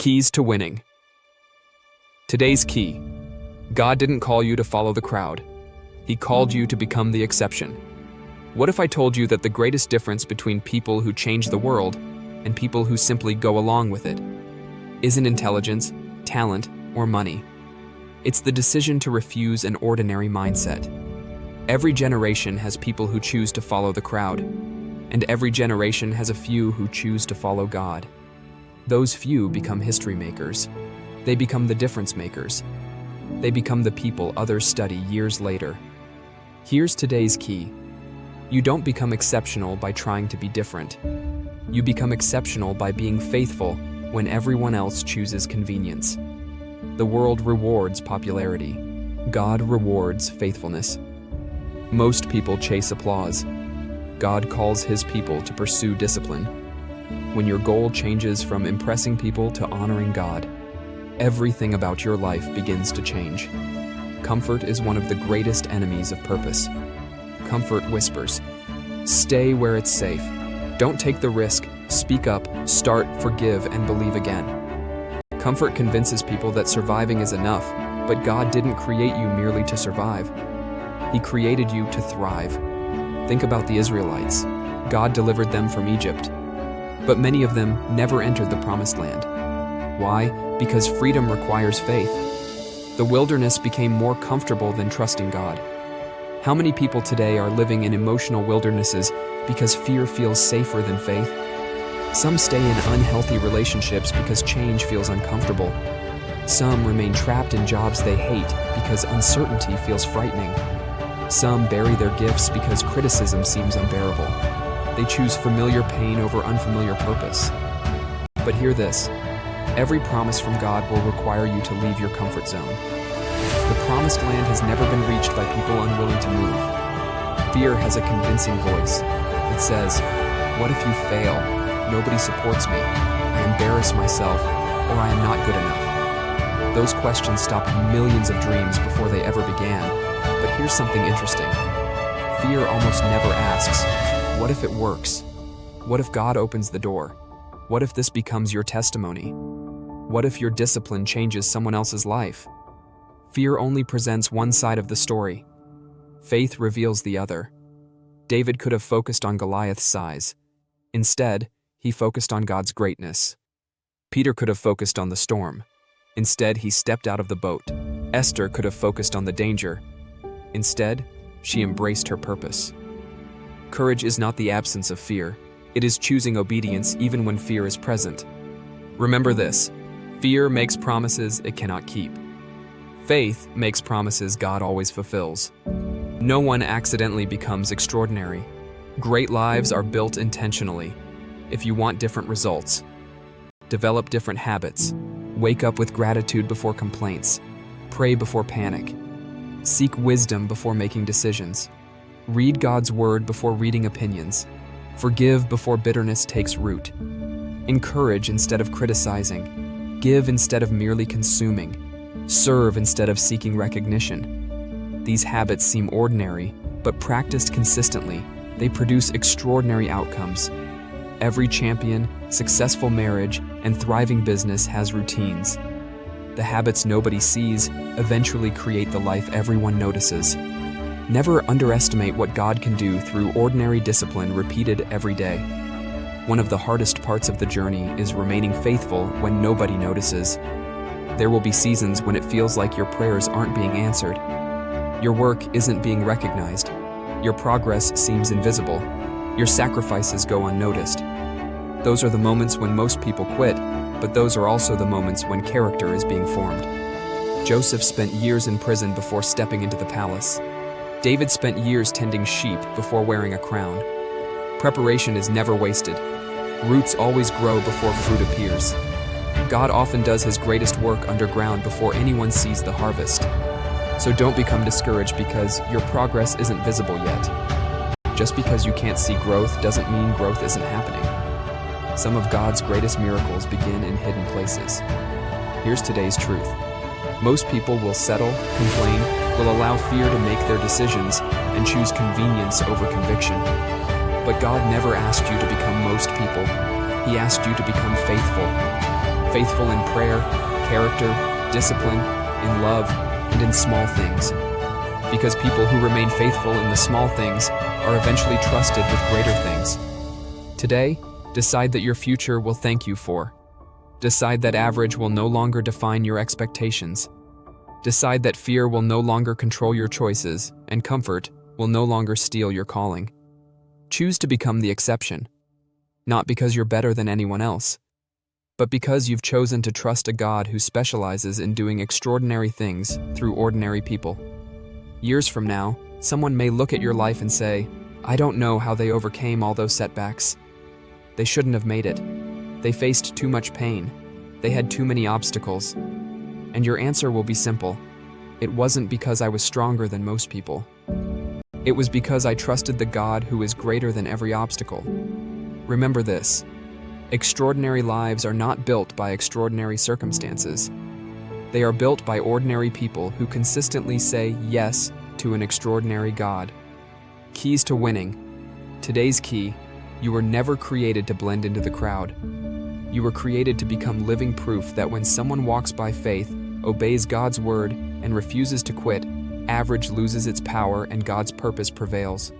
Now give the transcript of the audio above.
Keys to winning. Today's key. God didn't call you to follow the crowd. He called you to become the exception. What if I told you that the greatest difference between people who change the world and people who simply go along with it isn't intelligence, talent, or money? It's the decision to refuse an ordinary mindset. Every generation has people who choose to follow the crowd, and every generation has a few who choose to follow God. Those few become history makers. They become the difference makers. They become the people others study years later. Here's today's key. You don't become exceptional by trying to be different. You become exceptional by being faithful when everyone else chooses convenience. The world rewards popularity. God rewards faithfulness. Most people chase applause. God calls His people to pursue discipline. When your goal changes from impressing people to honoring God, everything about your life begins to change. Comfort is one of the greatest enemies of purpose. Comfort whispers, "Stay where it's safe. Don't take the risk. Speak up, start, forgive, and believe again." Comfort convinces people that surviving is enough, but God didn't create you merely to survive. He created you to thrive. Think about the Israelites. God delivered them from Egypt, but many of them never entered the Promised Land. Why? Because freedom requires faith. The wilderness became more comfortable than trusting God. How many people today are living in emotional wildernesses because fear feels safer than faith? Some stay in unhealthy relationships because change feels uncomfortable. Some remain trapped in jobs they hate because uncertainty feels frightening. Some bury their gifts because criticism seems unbearable. They choose familiar pain over unfamiliar purpose. But hear this. Every promise from God will require you to leave your comfort zone. The promised land has never been reached by people unwilling to move. Fear has a convincing voice. It says, "What if you fail? Nobody supports me. I embarrass myself, or I am not good enough." Those questions stopped millions of dreams before they ever began. But here's something interesting. Fear almost never asks, what if it works? What if God opens the door? What if this becomes your testimony? What if your discipline changes someone else's life? Fear only presents one side of the story. Faith reveals the other. David could have focused on Goliath's size. Instead, he focused on God's greatness. Peter could have focused on the storm. Instead, he stepped out of the boat. Esther could have focused on the danger. Instead, she embraced her purpose. Courage is not the absence of fear. It is choosing obedience even when fear is present. Remember this: fear makes promises it cannot keep. Faith makes promises God always fulfills. No one accidentally becomes extraordinary. Great lives are built intentionally. If you want different results, develop different habits. Wake up with gratitude before complaints. Pray before panic. Seek wisdom before making decisions. Read God's word before reading opinions. Forgive before bitterness takes root. Encourage instead of criticizing. Give instead of merely consuming. Serve instead of seeking recognition. These habits seem ordinary, but practiced consistently, they produce extraordinary outcomes. Every champion, successful marriage, and thriving business has routines. The habits nobody sees eventually create the life everyone notices. Never underestimate what God can do through ordinary discipline repeated every day. One of the hardest parts of the journey is remaining faithful when nobody notices. There will be seasons when it feels like your prayers aren't being answered. Your work isn't being recognized. Your progress seems invisible. Your sacrifices go unnoticed. Those are the moments when most people quit, but those are also the moments when character is being formed. Joseph spent years in prison before stepping into the palace. David spent years tending sheep before wearing a crown. Preparation is never wasted. Roots always grow before fruit appears. God often does His greatest work underground before anyone sees the harvest. So don't become discouraged because your progress isn't visible yet. Just because you can't see growth doesn't mean growth isn't happening. Some of God's greatest miracles begin in hidden places. Here's today's truth. Most people will settle, complain, will allow fear to make their decisions, and choose convenience over conviction. But God never asked you to become most people. He asked you to become faithful. faithful in prayer, character, discipline, in love, and in small things. Because people who remain faithful in the small things are eventually trusted with greater things. Today, decide that your future will thank you for. Decide that average will no longer define your expectations. Decide that fear will no longer control your choices, and comfort will no longer steal your calling. Choose to become the exception, not because you're better than anyone else, but because you've chosen to trust a God who specializes in doing extraordinary things through ordinary people. Years from now, someone may look at your life and say, "I don't know how they overcame all those setbacks. They shouldn't have made it. They faced too much pain. They had too many obstacles." And your answer will be simple. It wasn't because I was stronger than most people. It was because I trusted the God who is greater than every obstacle. Remember this: extraordinary lives are not built by extraordinary circumstances. They are built by ordinary people who consistently say yes to an extraordinary God. Keys to winning. Today's key: you were never created to blend into the crowd. You were created to become living proof that when someone walks by faith, obeys God's word, and refuses to quit, average loses its power and God's purpose prevails.